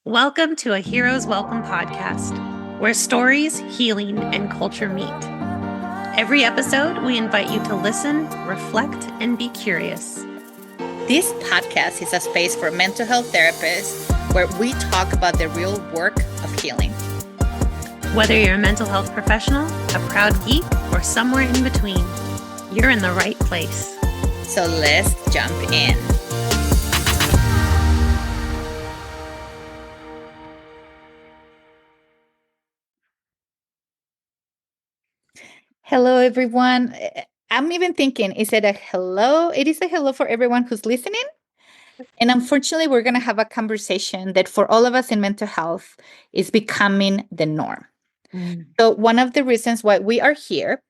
Welcome to a Hero's Welcome podcast, where stories, healing, and culture meet. Every episode, we invite you to listen, reflect, and be curious. This podcast is a space for mental health therapists where we talk about the real work of healing. Whether you're a mental health professional, a proud geek, or somewhere in between, you're in the right place. So let's jump in. Hello, everyone. I'm even thinking, is it a hello? It is a hello for everyone who's listening. And unfortunately, we're going to have a conversation that for all of us in mental health is becoming the norm. So one of the reasons why we are here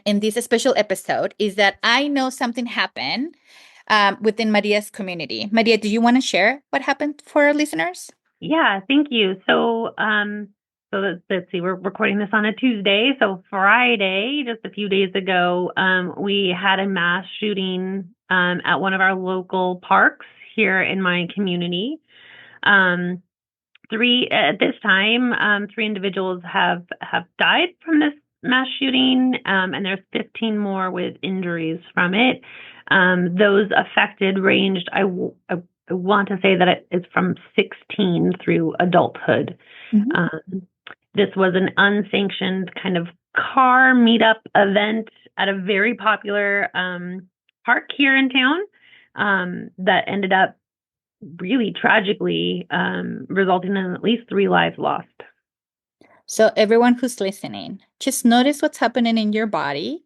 in this special episode is that I know something happened within Maria's community. Maria, do you want to share what happened for our listeners? Yeah, thank you. So let's see, we're recording this on a Tuesday. So Friday, just a few days ago, we had a mass shooting at one of our local parks here in my community. Three individuals have died from this mass shooting, and there's 15 more with injuries from it. Those affected ranged, I want to say that it's from 16 through adulthood. Mm-hmm. This was an unsanctioned kind of car meetup event at a very popular park here in town that ended up really tragically resulting in at least 3 lives lost. So everyone who's listening, just notice what's happening in your body.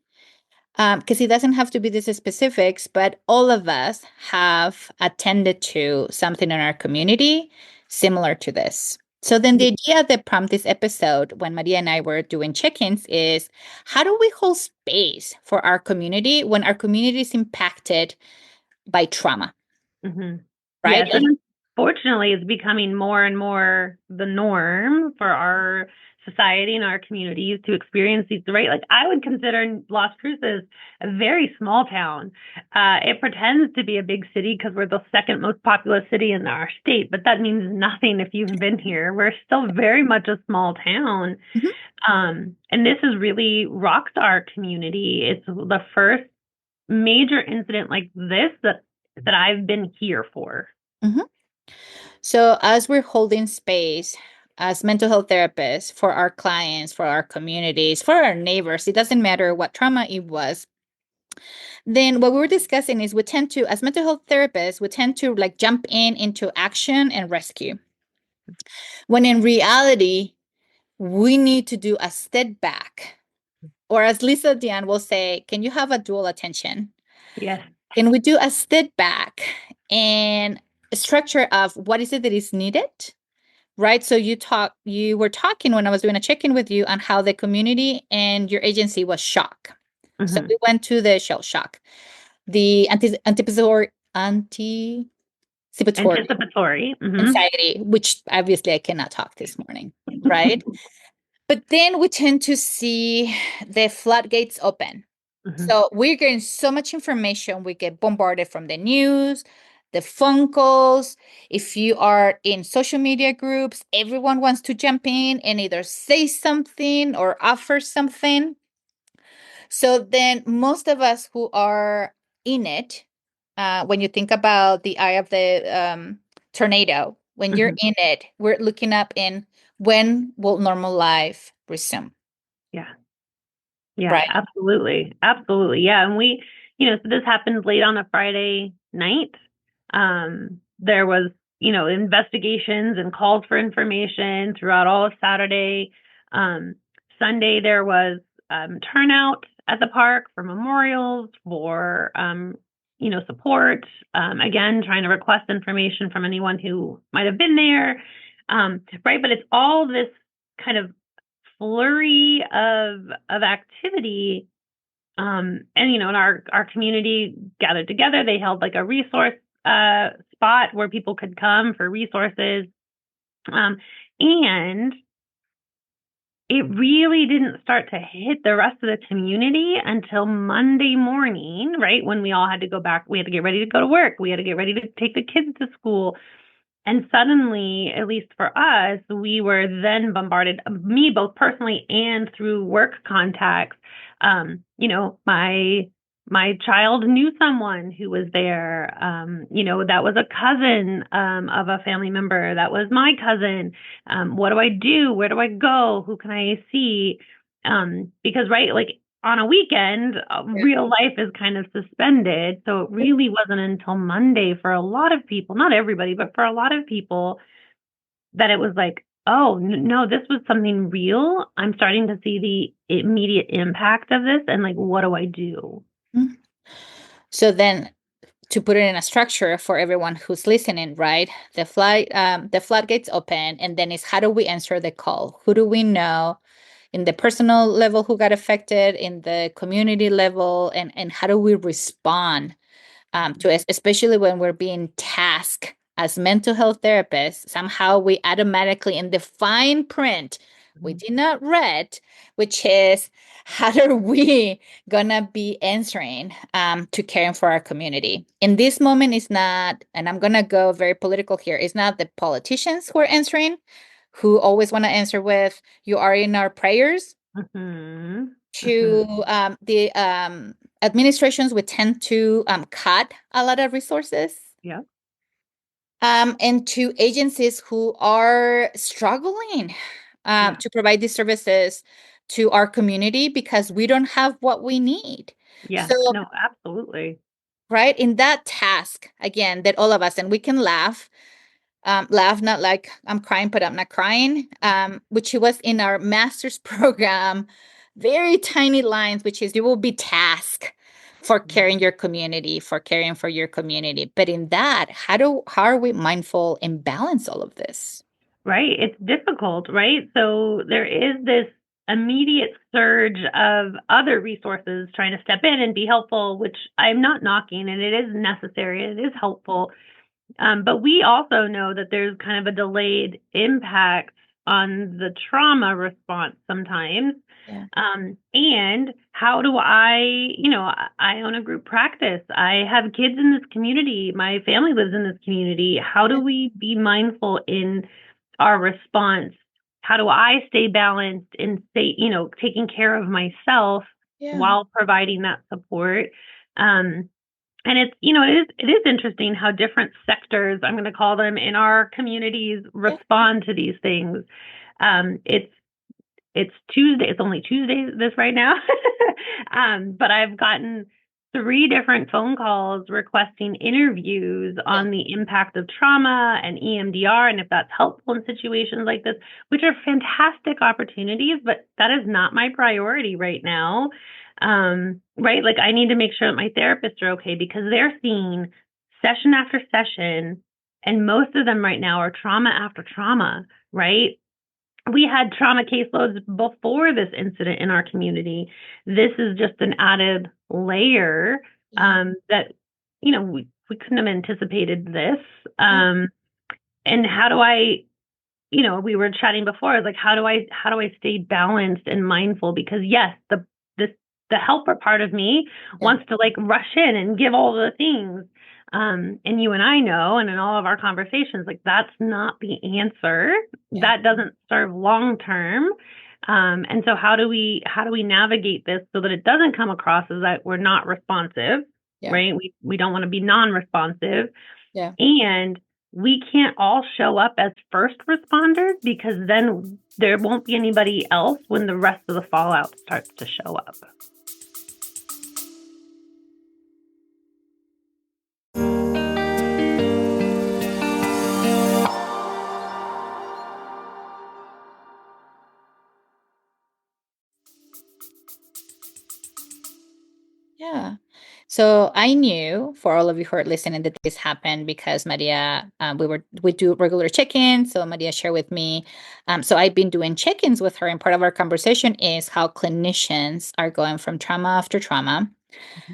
Because it doesn't have to be this specifics, but all of us have attended to something in our community similar to this. So then the idea that prompted this episode when Maria and I were doing check-ins is, how do we hold space for our community when our community is impacted by trauma? Mm-hmm. Right? Yes, and unfortunately, it's becoming more and more the norm for our society and our communities to experience these, right? Like, I would consider Las Cruces a very small town. It pretends to be a big city because we're the second most populous city in our state, but that means nothing if you've been here. We're still very much a small town. Mm-hmm. And this has really rocked our community. It's the first major incident like this that I've been here for. Mm-hmm. So as we're holding space as mental health therapists for our clients, for our communities, for our neighbors, it doesn't matter what trauma it was. Then what we were discussing is we tend to, as mental health therapists, we tend to like jump into action and rescue. When in reality, we need to do a step back. Or as Lisa Diane will say, can you have a dual attention? Yes. Can we do a step back and a structure of what is it that is needed? Right. So you were talking when I was doing a check-in with you on how the community and your agency was shocked. Mm-hmm. So we went to the shell shock, the anticipatory anxiety, which obviously I cannot talk this morning. Right. But then we tend to see the floodgates open. Mm-hmm. So we're getting so much information. We get bombarded from the news, the phone calls. If you are in social media groups, everyone wants to jump in and either say something or offer something. So then most of us who are in it, when you think about the eye of the tornado, when mm-hmm. you're in it, we're looking up in when will normal life resume? Yeah. Yeah, right. Absolutely. Absolutely. Yeah. And we, so this happened late on a Friday night. There was, investigations and calls for information throughout all of Saturday. Sunday, there was turnout at the park for memorials, for, support. Again, trying to request information from anyone who might have been there. Right. But it's all this kind of flurry of activity. And and our community gathered together. They held like a resource spot where people could come for resources. And it really didn't start to hit the rest of the community until Monday morning, right? When we all had to go back. We had to get ready to go to work. We had to get ready to take the kids to school. And suddenly, at least for us, we were then bombarded, me both personally and through work contacts. My child knew someone who was there. That was a cousin of a family member. That was my cousin. What do I do? Where do I go? Who can I see? Because right, like on a weekend, real life is kind of suspended. So it really wasn't until Monday for a lot of people, not everybody, but for a lot of people, that it was like, oh, no, this was something real. I'm starting to see the immediate impact of this. And like, what do I do? Mm-hmm. So then, to put it in a structure for everyone who's listening, right? The floodgates open, and then it's how do we answer the call? Who do we know in the personal level who got affected, in the community level, and how do we respond to it, especially when we're being tasked as mental health therapists? Somehow we automatically, in the fine print, we did not read, which is how are we gonna be answering to caring for our community? In this moment, it's not, and I'm gonna go very political here, it's not the politicians who are answering, who always want to answer with, you are in our prayers, to the administrations would tend to cut a lot of resources. Yeah. And to agencies who are struggling to provide these services to our community because we don't have what we need. Yeah. So, no, absolutely. right, in that task, again, that all of us, and we can laugh, not like I'm crying, but I'm not crying, which was in our master's program, very tiny lines, which is you will be tasked for caring your community, for caring for your community. But in that, how are we mindful and balance all of this? Right. It's difficult, right? So there is this immediate surge of other resources trying to step in and be helpful, which I'm not knocking, and it is necessary. It is helpful. But we also know that there's kind of a delayed impact on the trauma response sometimes. Yeah. And how do I own a group practice. I have kids in this community. My family lives in this community. How do we be mindful in our response? How do I stay balanced and stay, taking care of myself while providing that support? And it is interesting how different sectors, I'm going to call them, in our communities respond to these things. It's Tuesday. It's only Tuesday this right now. But I've gotten 3 different phone calls requesting interviews on the impact of trauma and EMDR, and if that's helpful in situations like this, which are fantastic opportunities, but that is not my priority right now. Right? Like I need to make sure that my therapists are okay because they're seeing session after session, and most of them right now are trauma after trauma, right? We had trauma caseloads before this incident in our community. This is just an added layer that, we couldn't have anticipated this. And how do I, we were chatting before, like, how do I stay balanced and mindful? Because yes, the helper part of me wants to like rush in and give all the things. And you and I know, and in all of our conversations, like that's not the answer. That doesn't serve long term. And so how do we navigate this so that it doesn't come across as that we're not responsive, right? We don't want to be non-responsive. And we can't all show up as first responders because then there won't be anybody else when the rest of the fallout starts to show up. Yeah. So I knew, for all of you who are listening, that this happened because Maria, we do regular check-ins. So Maria shared with me. So I've been doing check-ins with her, and part of our conversation is how clinicians are going from trauma after trauma,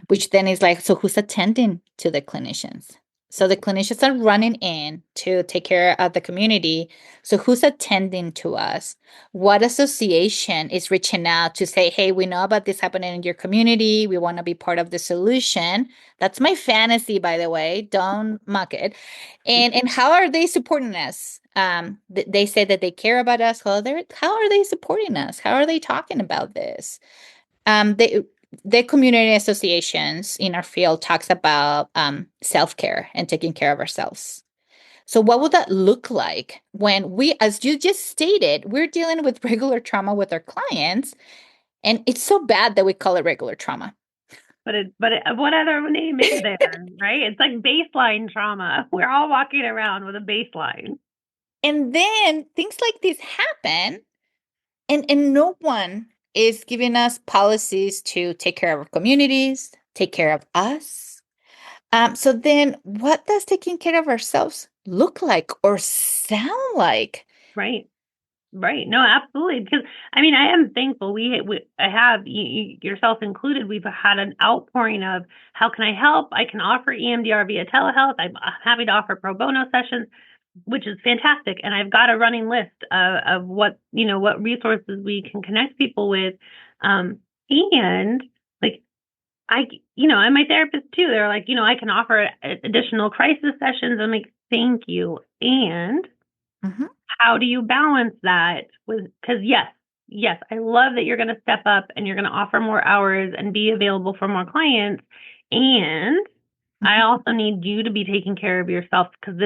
which then is like, so who's attending to the clinicians? So the clinicians are running in to take care of the community. So who's attending to us? What association is reaching out to say, hey, we know about this happening in your community. We want to be part of the solution. That's my fantasy, by the way. Don't mock it. And how are they supporting us? They say that they care about us. How are they supporting us? How are they talking about this? They the community associations in our field talks about self-care and taking care of ourselves. So what would that look like when we, as you just stated, we're dealing with regular trauma with our clients, and it's so bad that we call it regular trauma. But what other name is there, right? It's like baseline trauma. We're all walking around with a baseline. And then things like this happen, and no one is giving us policies to take care of our communities, take care of us. So then what does taking care of ourselves look like or sound like? Right. Right. No, absolutely. Because I mean, I am thankful. I have yourself included. We've had an outpouring of how can I help? I can offer EMDR via telehealth. I'm happy to offer pro bono sessions, which is fantastic. And I've got a running list of what what resources we can connect people with. And like and my therapist too. They're like, I can offer additional crisis sessions. I'm like, thank you. And how do you balance that with, because yes, I love that you're going to step up and you're going to offer more hours and be available for more clients. And I also need you to be taking care of yourself because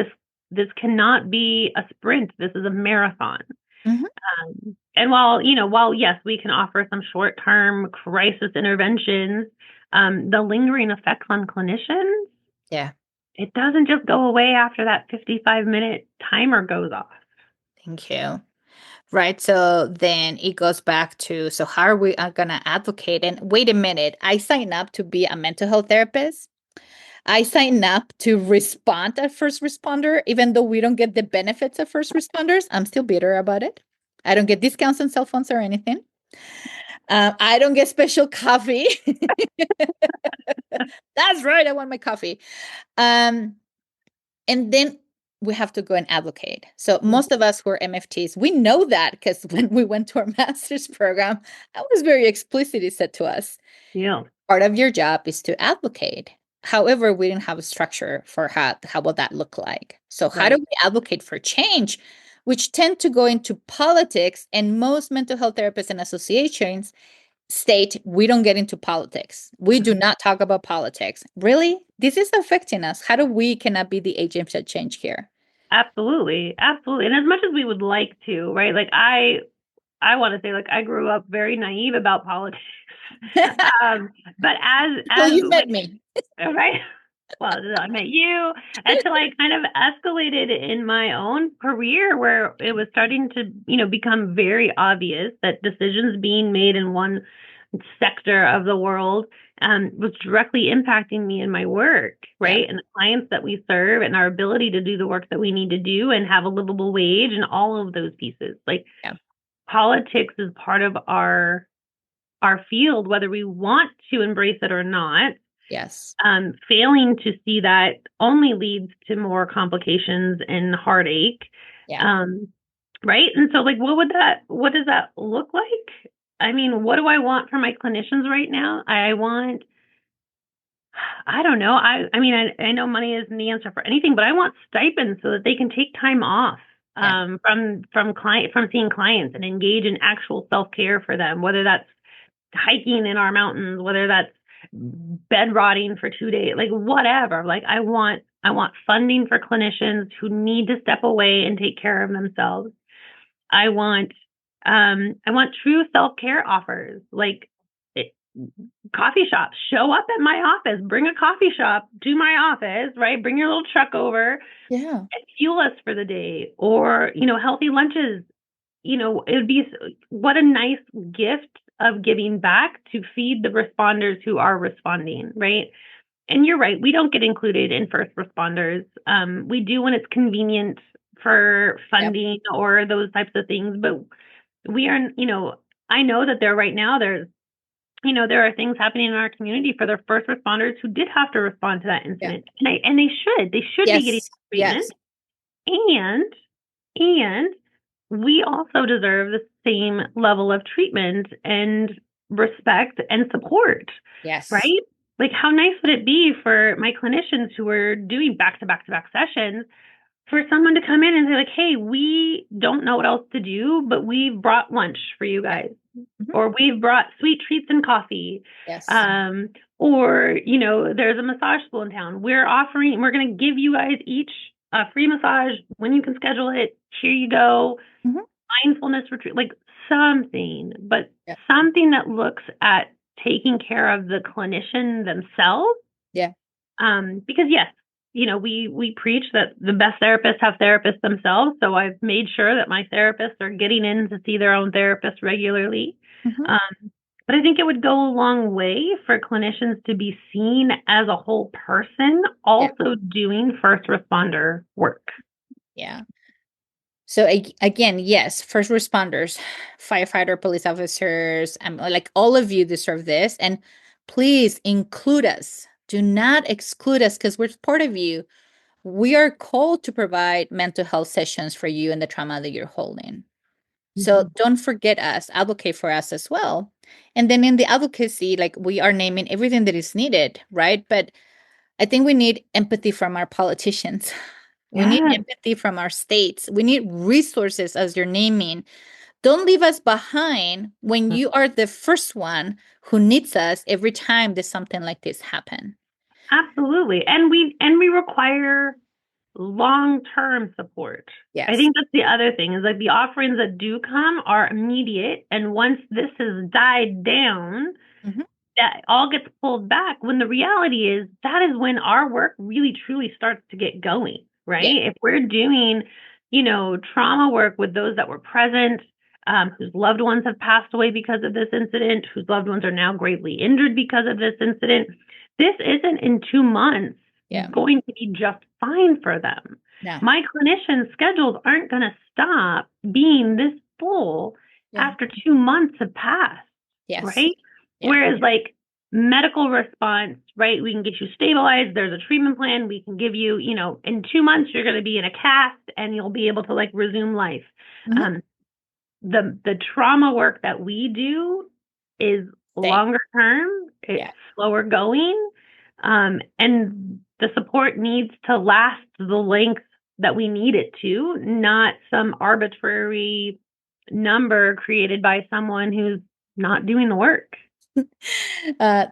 this cannot be a sprint. This is a marathon. And while yes, we can offer some short-term crisis interventions, the lingering effects on clinicians, Yeah. it doesn't just go away after that 55-minute timer goes off. Thank you. Right. So then it goes back to, so how are we going to advocate? And wait a minute, I signed up to be a mental health therapist. I signed up to respond as first responder, even though we don't get the benefits of first responders. I'm still bitter about it. I don't get discounts on cell phones or anything. I don't get special coffee. That's right. I want my coffee. And then we have to go and advocate. So most of us who are MFTs, we know that because when we went to our master's program, that was very explicitly said to us. Yeah. Part of your job is to advocate. However, we didn't have a structure for how will that look like. So how do we advocate for change, which tend to go into politics, and most mental health therapists and associations state we don't get into politics. We do not talk about politics. Really? This is affecting us. How do we cannot be the agents of change here? Absolutely. Absolutely. And as much as we would like to, right? Like I want to say like I grew up very naive about politics. But as you met me. Right? Well, I met you until I kind of escalated in my own career where it was starting to, become very obvious that decisions being made in one sector of the world was directly impacting me in my work, right? And the clients that we serve and our ability to do the work that we need to do and have a livable wage and all of those pieces. Like politics is part of our field, whether we want to embrace it or not. Yes. Failing to see that only leads to more complications and heartache. Right. And so like, what does that look like? I mean, what do I want for my clinicians right now? I don't know. I mean, I know money isn't the answer for anything, but I want stipends so that they can take time off from seeing clients and engage in actual self-care for them, whether that's hiking in our mountains, whether that's bed rotting for 2 days, like whatever. Like I want funding for clinicians who need to step away and take care of themselves. I want true self-care offers, like coffee shops. Show up at my office, bring a coffee shop to my office, right? Bring your little truck over and fuel us for the day, or, healthy lunches. It would be what a nice gift of giving back to feed the responders who are responding, right? And you're right, we don't get included in first responders. We do when it's convenient for funding or those types of things, but we are, I know that there's there are things happening in our community for the first responders who did have to respond to that incident. Yeah. And they should be getting treatment. Yes. And we also deserve the same level of treatment and respect and support. Yes. Right? Like, how nice would it be for my clinicians who are doing back-to-back-to-back sessions for someone to come in and say, like, hey, we don't know what else to do, but we've brought lunch for you guys. Mm-hmm. Or we've brought sweet treats and coffee. Yes. Or, there's a massage school in town. We're going to give you guys each a free massage when you can schedule it. Here you go. Mm-hmm. Mindfulness retreat, like something, but something that looks at taking care of the clinician themselves. Yeah. Because yes, we preach that the best therapists have therapists themselves. So I've made sure that my therapists are getting in to see their own therapist regularly. Mm-hmm. But I think it would go a long way for clinicians to be seen as a whole person, also doing first responder work. Yeah. So again, yes, first responders, firefighter, police officers, like all of you deserve this. And please include us. Do not exclude us because we're part of you. We are called to provide mental health sessions for you and the trauma that you're holding. Mm-hmm. So don't forget us, advocate for us as well. And then in the advocacy, like we are naming everything that is needed, right? But I think we need empathy from our politicians. We need empathy from our states. We need resources, as you're naming. Don't leave us behind when you are the first one who needs us every time there's something like this happen. Absolutely. And we require long-term support. Yes. I think that's the other thing is like the offerings that do come are immediate. And once this has died down, mm-hmm. that all gets pulled back, when the reality is that is when our work really truly starts to get going. Right? Yeah. If we're doing, trauma work with those that were present, whose loved ones have passed away because of this incident, whose loved ones are now gravely injured because of this incident, this isn't in 2 months going to be just fine for them. No. My clinician schedules aren't going to stop being this full after 2 months have passed. Yes. Right? Yeah. Whereas like medical response, right? We can get you stabilized. There's a treatment plan. We can give you, in 2 months, you're going to be in a cast and you'll be able to like resume life. Mm-hmm. The trauma work that we do is longer term. It's slower going. And the support needs to last the length that we need it to, not some arbitrary number created by someone who's not doing the work.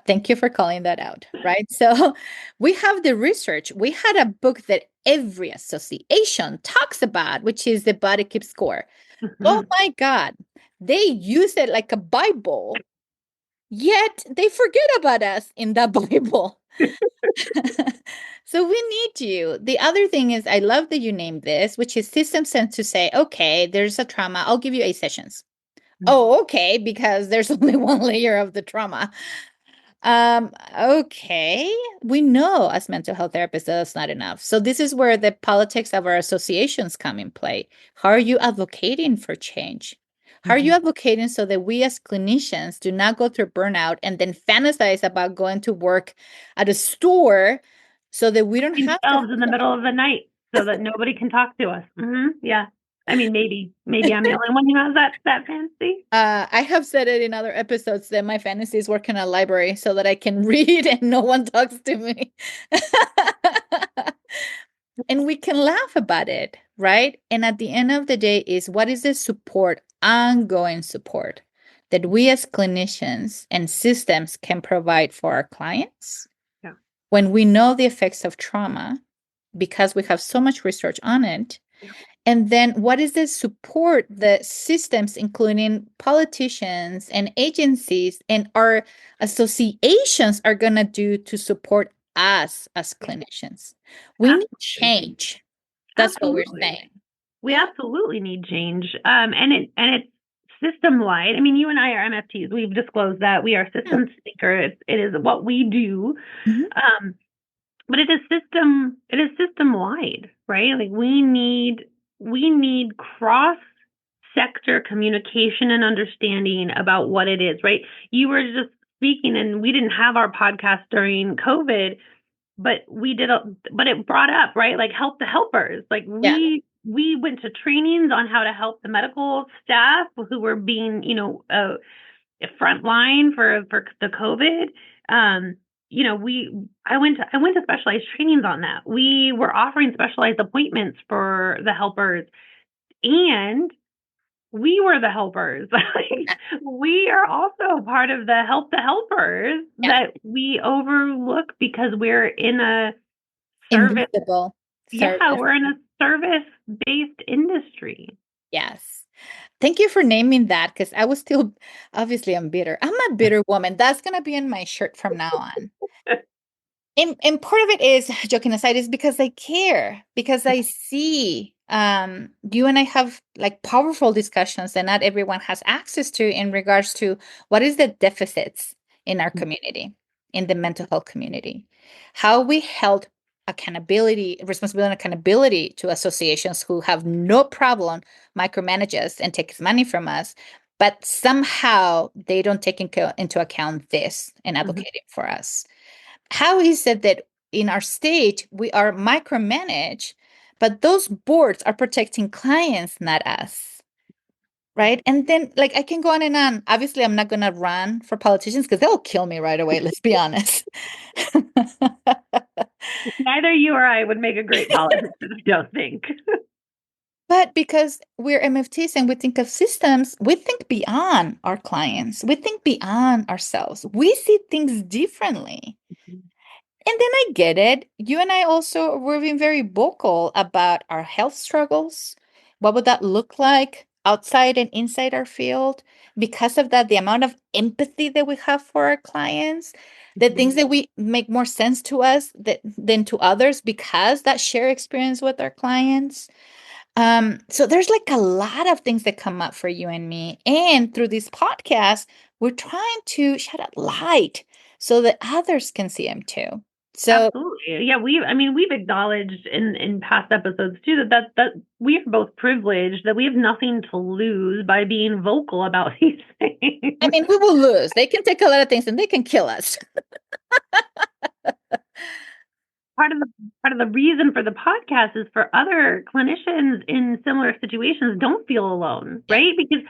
Thank you for calling that out, right? So we have the research. We had a book that every association talks about, which is the Body Keep Score. Mm-hmm. Oh my God. They use it like a Bible, yet they forget about us in that Bible. So we need you. The other thing is, I love that you named this, which is system sense to say, okay, there's a trauma. I'll give you 8 sessions. Mm-hmm. Oh, okay, because there's only one layer of the trauma. Okay, we know as mental health therapists that's not enough. So this is where the politics of our associations come in play. How are you advocating for change? How are you advocating so that we as clinicians do not go through burnout and then fantasize about going to work at a store so that we don't have to in the middle of the night so that nobody can talk to us? Mm-hmm. Yeah. I mean, maybe I'm the only one who has that fantasy. I have said it in other episodes that my fantasy is working in a library so that I can read and no one talks to me. And we can laugh about it, right? And at the end of the day is what is the support, ongoing support that we as clinicians and systems can provide for our clients when we know the effects of trauma because we have so much research on it. And then what is the support that systems, including politicians and agencies and our associations are going to do to support us as clinicians? We need change. That's what we're saying. We absolutely need change. And it's system-wide. I mean, you and I are MFTs. We've disclosed that. We are systems thinkers. It is what we do. Mm-hmm. But it is system-wide, right? Like we need cross-sector communication and understanding about what it is, right? You were just speaking, and we didn't have our podcast during COVID, but but it brought up, right? Like help the helpers. Like Yeah. we went to trainings on how to help the medical staff who were being, front line for the COVID. Um, I went to specialized trainings on that. We were offering specialized appointments for the helpers, and we were the helpers. We are also part of the help the helpers Yeah. that we overlook because we're in a service. Invisible Yeah, service. we're in a service-based industry. Yes. Thank you for naming that because I was still, obviously, I'm bitter. I'm a bitter woman. That's going to be in my shirt from now on. And part of it is, joking aside, is because I care, because I see you and I have like powerful discussions that not everyone has access to in regards to what is the deficits in our community, in the mental health community, how we held accountability, responsibility and accountability to associations who have no problem micromanage us and take money from us, but somehow they don't take into account this and advocating for us. How is it that in our state we are micromanaged, but those boards are protecting clients, not us? Right. And then, like, I can go on and on. Obviously, I'm not going to run for politicians because they'll kill me right away. Let's be honest. Neither you or I would make a great politician, I don't think. But because we're MFTs and we think of systems, we think beyond our clients, we think beyond ourselves, we see things differently. And then I get it. You and I also were being very vocal about our health struggles. What would that look like outside and inside our field? Because of that, the amount of empathy that we have for our clients, the things that we make more sense to us than to others because that shared experience with our clients. So there's like a lot of things that come up for you and me. And through this podcast, we're trying to shed a light so that others can see them too. So, Absolutely. Yeah, we've acknowledged in past episodes too that we are both privileged, that we have nothing to lose by being vocal about these things. I mean, we will lose. They can take a lot of things and they can kill us. Part of the reason for the podcast is for other clinicians in similar situations don't feel alone, Yeah. right? Because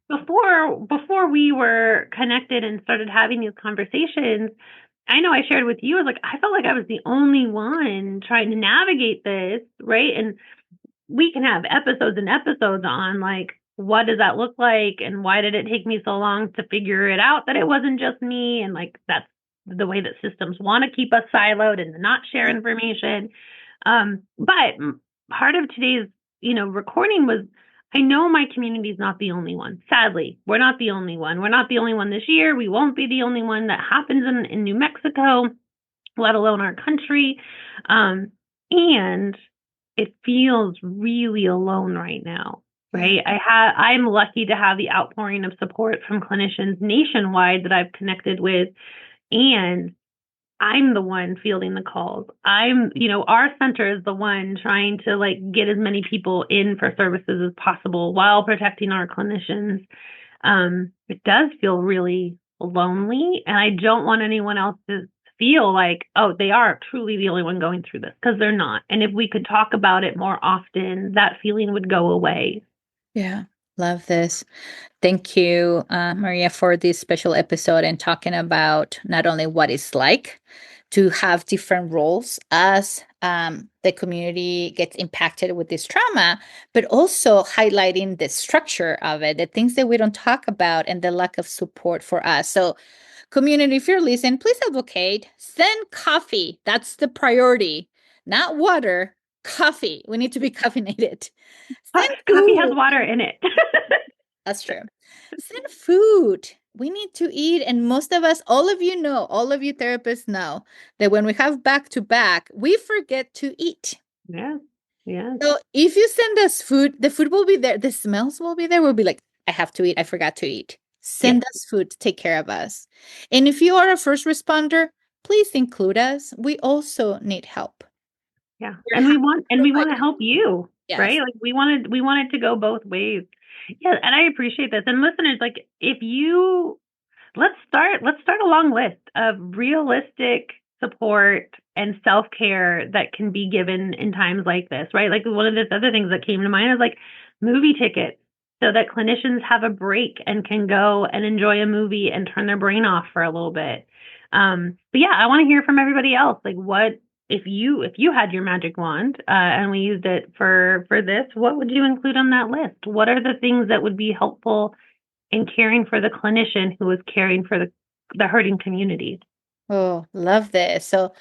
before we were connected and started having these conversations, I know I shared with you, I felt like I was the only one trying to navigate this, right? And we can have episodes and episodes on like what does that look like and why did it take me so long to figure it out that it wasn't just me, and like that's the way that systems want to keep us siloed and not share information. But part of today's recording was, I know my community is not the only one. Sadly, we're not the only one. We're not the only one this year. We won't be the only one that happens in New Mexico, let alone our country. And it feels really alone right now, right? I'm lucky to have the outpouring of support from clinicians nationwide that I've connected with, and I'm the one fielding the calls. Our center is the one trying to like get as many people in for services as possible while protecting our clinicians. It does feel really lonely, and I don't want anyone else to feel like, oh, they are truly the only one going through this, because they're not. And if we could talk about it more often, that feeling would go away. Yeah, love this. Thank you, Maria, for this special episode and talking about not only what it's like to have different roles as the community gets impacted with this trauma, but also highlighting the structure of it, the things that we don't talk about, and the lack of support for us. So, community, if you're listening, please advocate. Send coffee. That's the priority, not water. Coffee. We need to be caffeinated. Send Coffee has food. water in it. That's true. Send food. We need to eat. And most of us, all of you know, all of you therapists know that when we have back to back, we forget to eat. Yeah. Yeah. So if you send us food, the food will be there. The smells will be there. We'll be like, I have to eat. I forgot to eat. Send us food to take care of us. And if you are a first responder, please include us. We also need help. Yeah. And we want to help you, Yes. right? Like we wanted to go both ways. Yeah. And I appreciate this. And listeners, like if you let's start a long list of realistic support and self-care that can be given in times like this, right? Like one of the other things that came to mind is like movie tickets, so that clinicians have a break and can go and enjoy a movie and turn their brain off for a little bit. But yeah, I want to hear from everybody else. Like, what if you had your magic wand and we used it for this? What would you include on that list? What are the things that would be helpful in caring for the clinician who is caring for the hurting community? Oh, love this. So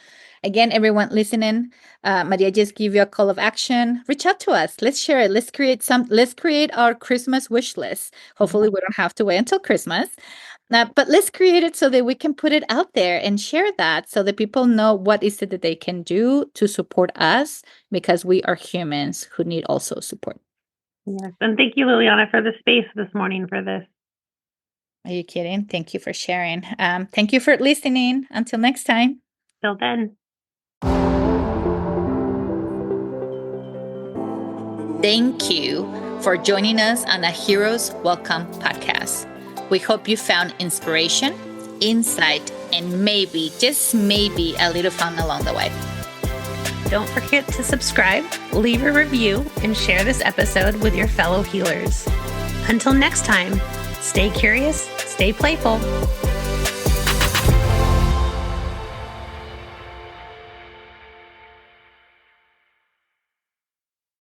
again, everyone listening, Maria just give you a call of action. Reach out to us. Let's share it. Let's create our Christmas wish list. Hopefully we don't have to wait until Christmas. But let's create it so that we can put it out there and share that so that people know what is it that they can do to support us, because we are humans who need also support. Yes. And thank you, Liliana, for the space this morning for this. Are you kidding? Thank you for sharing. Thank you for listening. Until next time. Till then. Thank you for joining us on a Heroes Welcome podcast. We hope you found inspiration, insight, and maybe, just maybe, a little fun along the way. Don't forget to subscribe, leave a review, and share this episode with your fellow healers. Until next time, stay curious, stay playful.